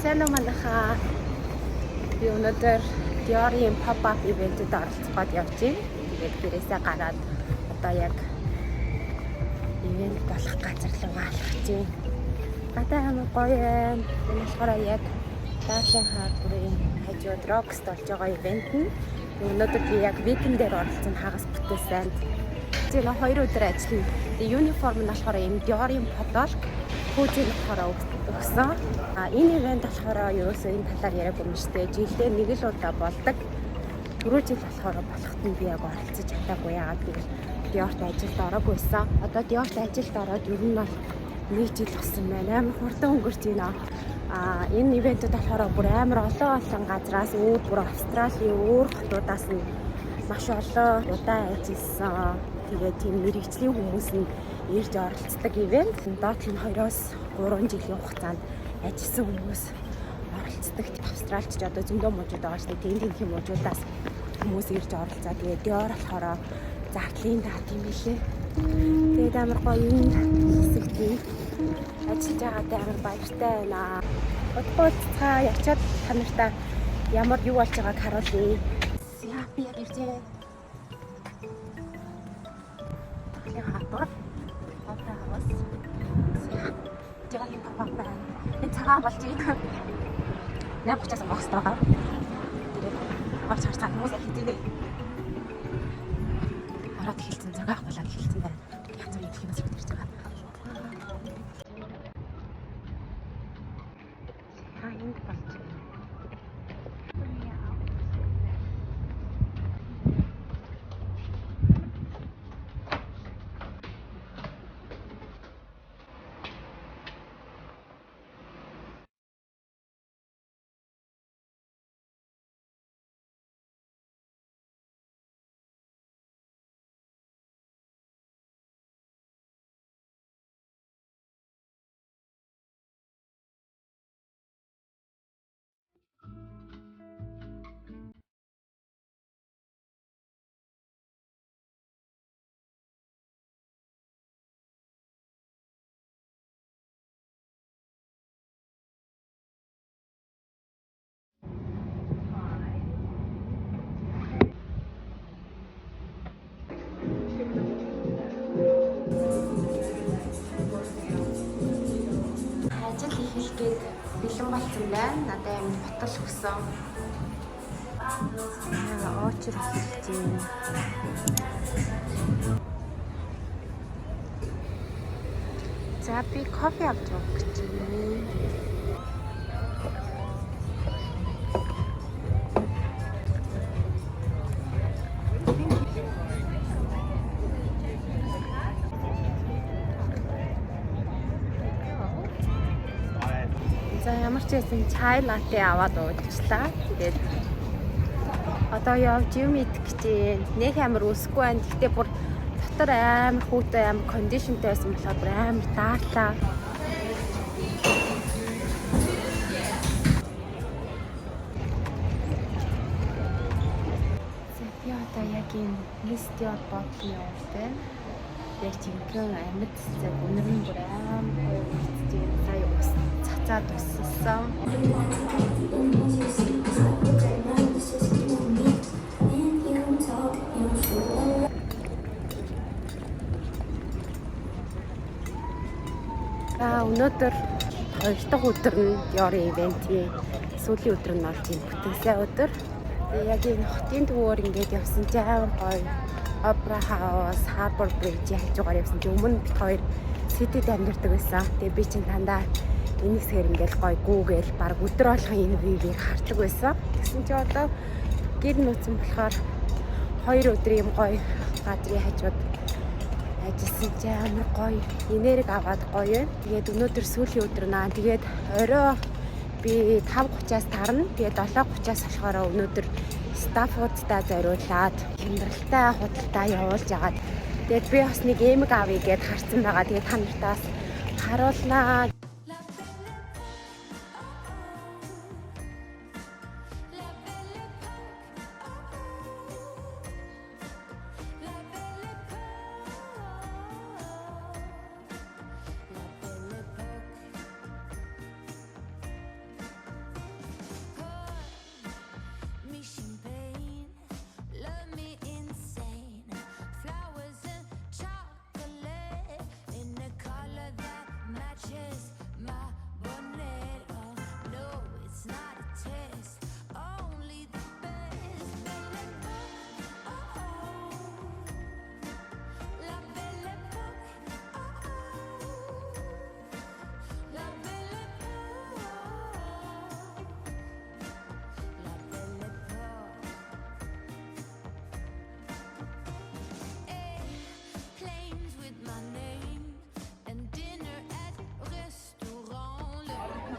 Сайн уу манайхаа. Би өнөөдөр Dior-ийн pop-up event-д оролцох гээд явж байна. Тэгээд гэрээсээ гараад одоо яг ивент болох газар руу алхаж байна. Гадаа амар гоё байна. Энэ болохоор яг Darling Harbour-ийн хажууд Rockst болж байгаа ивент нь. Өнөөдөр би яг weekend дээр оролцсон хагас бүтээсэн. Тэгээд 2 өдөр ажиллана. Тэгээд uniform нь болохоор энэ Dior-ийн pop-up хөөжийн болохоор өгсөн. Энэ ивент болохоор ерөөсөө энэ талаар яриаггүй юм шүү дээ. Жилдээ нэг л удаа болдог. 4 жил болохоор болохт нь би яг оролцож чадаагүй. Яагаад гэвэл Dior-т ажилд ороагүйсэн. Одоо Dior-т ажилд ороод ер нь бол 1 жил болсон байна. Амар хурдан өнгөрч байна. Энэ ивентэд болохоор бүр амар олон газраас бүр Австралийн өөр хотуудаас нь маш олон удаа ажилласан. Тэгээд тийм мэрэгжлийн хүмүүс нь ирж оролцдог ивент. Доотлон 2-оос 3 жилийн хугацаанд ажилласан хүмүүс оролцдог. Австралич ч одоо зөндөө мужууд байгаа шүү дээ. Тэнхим мужуудаас хүмүүс ирж оролцоо. Тэгээд Dior болохоор зардлын даат юм билээ. Тэгээд амар гоё юм хэсэгт ажиллаж байгаадаа амар баяртай байна. Удахгүй цаа ячаад та нартай ямар юу болж байгааг харуулъя. Би яг иржээ. Хатар. Хатаавас. Диор-ийн pop-up байна. Энэ цагаан болж байна. Яг учраас бокс байгаа. Авч харцаа хүмүүс хэлдэг. Хараад хэлсэн цагаан болоод хэлсэн байна. Янз бүрийн хэлхээс ирж байгаа. Энд болж байна. Ажил хийхэд бэлэн болсон байна. Надад юм ботол өгсөн. Очир хэлж байна. За би кофе авч явах гэж байна. За ямар ч байсан чай латте аваад уучлаа. Тэгээд одоо явж юм идэх гэж байна. Нэг амар өсөхгүй байна. Гэхдээ бүр дотор амар хүүтэй амар кондишнтэй байсан болохоор бүр амар даарлаа. Би одоо яг энэ Miss Dior бодлын явдаг. Яг жинхэнэ амьд цэцэг өнөр нь бүр амар гоё үстэй сая цацаад өссөн. Өнөөдөр 2 дахь өдөр нь Dior-ийн ивентийн сүүлийн өдөр нь болж байна. Бүтээсээ өдөр. Яг энэ хотын төвөөр ингээд явсан чинь амар гоё. Opera House, Harbour Bridge хажуугаар явсан чинь өмнө бид хоёр City-д амьдардаг байсан. Тэгээ би чинь дандаа энэ хэсгээр ингээд гоё гүүгээл баг өдөр болгон энэ вивийг хардаг байсан. Тэгсэн чинь одоо гэр нууцсан болохоор 2 өдөр юм гоё газрын хажууд ажилласан чинь амар гоё энерги аваад гоё. Тэгээд өнөөдөр сүүлийн өдөр наа. Тэгээд орой би 5:30-аас тарна. Тэгээд 7:30-аас болохоор өнөөдөр стаффуудтай зориулаад хямдралтай худалдаа явуулж агаад тэгээд би бас нэг эмэг авъя гэд харсан байгаа. Тэгээд та нартаас харуулнаа.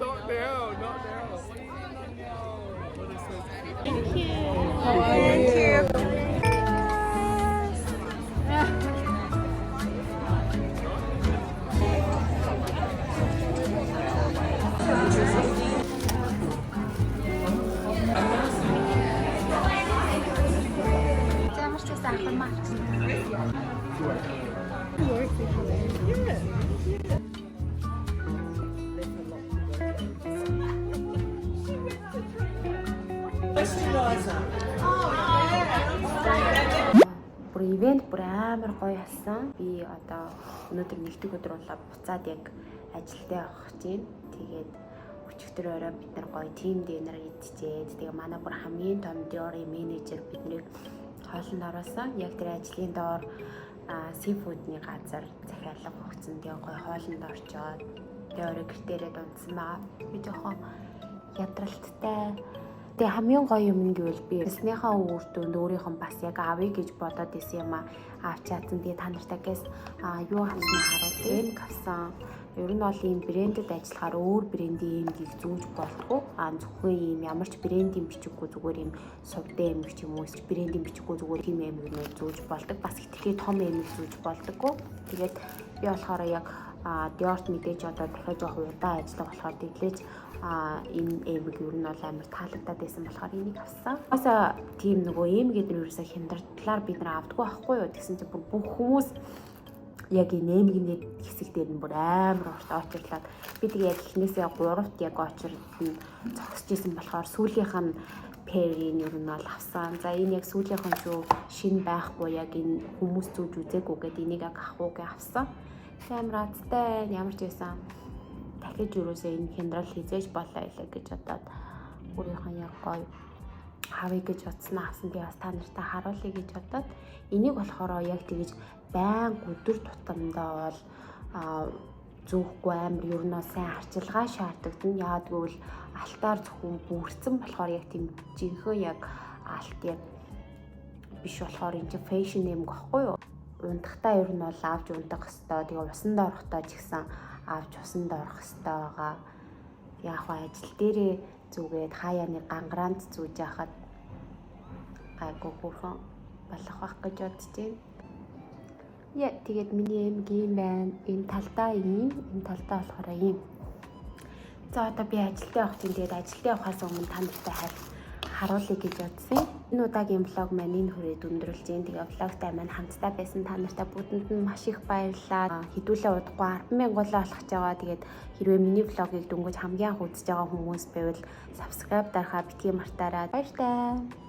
Not now, not now. What are you doing now? What is this? Thank you. How are you? Ямар ч гэсэн ахмаа. Бүр ивент бүр амар гоё болсон. Би одоо өнөөдөр нэгдэг өдөр болоо буцаад яг ажилдаа явах гэж байна. Тэгээд өчигдөр орой бид нар гоё тим динер идчихээд тэгээ манай бүр хамгийн том Dior-ийн менежер биднийг хоолнд оруулсан. Яг тэр ажлын доор сифудны газар захиалга өгсөн. Тэгээ гоё хоолнд орчоод Dior-ыг гэртээрээ дундсан байгаа. Би жоохон ядралттай. Тэгээ хамгийн гоё юм нь гэвэл би эснийхаа үр дүнд өөрийнх нь бас яг авъя гэж бодоод исэн юм авч чадсан. Тэгээ та нартай гэс юу авснаа харуул. Эм авсан. Ер нь бол ийм брэндэд ажиллахаар өөр брендийн эмгийг зүүж болтгоо. Зөвхөн ийм ямар ч брендийн бичиггүй зүгээр ийм сувдээ эмэг ч юм уу брендийн бичиггүй зүгээр тийм эмэг нь зүүж болдог. Бас ихтгэл том эмэг зүүж болдоггүй. Тэгээд би болохоор яг Dior-т мэдээж одоо дахиад жоох удаан ажиллах болохоор тэглэж энэ эмэг ер нь бол амар таалагдаад байсан болохоор энийг авсан. Басаа тийм нөгөө эмгээд нь ерөөсө хямдрлаар бид нар авдаггүй байхгүй юу? Тэгсэн чинь бүх хүмүүс яг энэ эмгний хэсэг дээр нь бүр амар урт очирлаад би тэгээ яг эхнээсээ 3-т яг очирд нь зогсож исэн болохоор сүүлийнх нь пэрийн ер нь бол авсан. За энэ яг сүүлийнх нь шүү шинэ байхгүй яг энэ хүмүүс зүүж үзээгүй гэдэг энийг яг авахгүй авсан. Амар азтай ямар ч байсан дахиж юусоо энэ хяндрал хизээж болоо илээ гэж бодоод өөрийнхөө яг гоё хавыг гэж утснаа авсан. Би бас та нартай харуулъя гэж бодоод энийг болохоор яг тэгэж байн өдөр тутамдаа бол зүүхгүй амар ер нь сайн арчилгаа шаарддаг. Яагад гэвэл алтаар зөвхөн бүрцэн болохоор яг тийм жинхэнэ яг алт яг биш болохоор энэ фэшн юм гэхгүй юу? Унтахтаа ер нь бол авч унтах хэвээр тэгээ усанд орохдоо ч гэсэн авч усанд орох хэвээр байгаа. Яг хаа ажил дээрээ зүгээд хаяа нэг гангараанд зүүж яхад гайгүй бүрхэн болох байх гэж бодож байна. Яа тэгээд миний эмэг юм байна. Энэ талдаа ийм, энэ талдаа болохоор ийм. За одоо би ажилдаа явах чинь тэгээд ажилдаа явахаас өмнө та нартай харуулъя гэж бодсон. Энэ удаагийн влог маань энэ хүрээд өндөрлж байна. Тэгээ влогтай маань хамтдаа байсан та нартай бүгдэнд нь маш их баярлалаа. Хэдүүлээ удахгүй 10,000 болгоо болох жагаа. Тэгээд хэрвээ миний влогийг дөнгөж хамгийн анх үзэж байгаа хүмүүс байвал subscribe дарахаа битгий мартаарай. Баяр таа.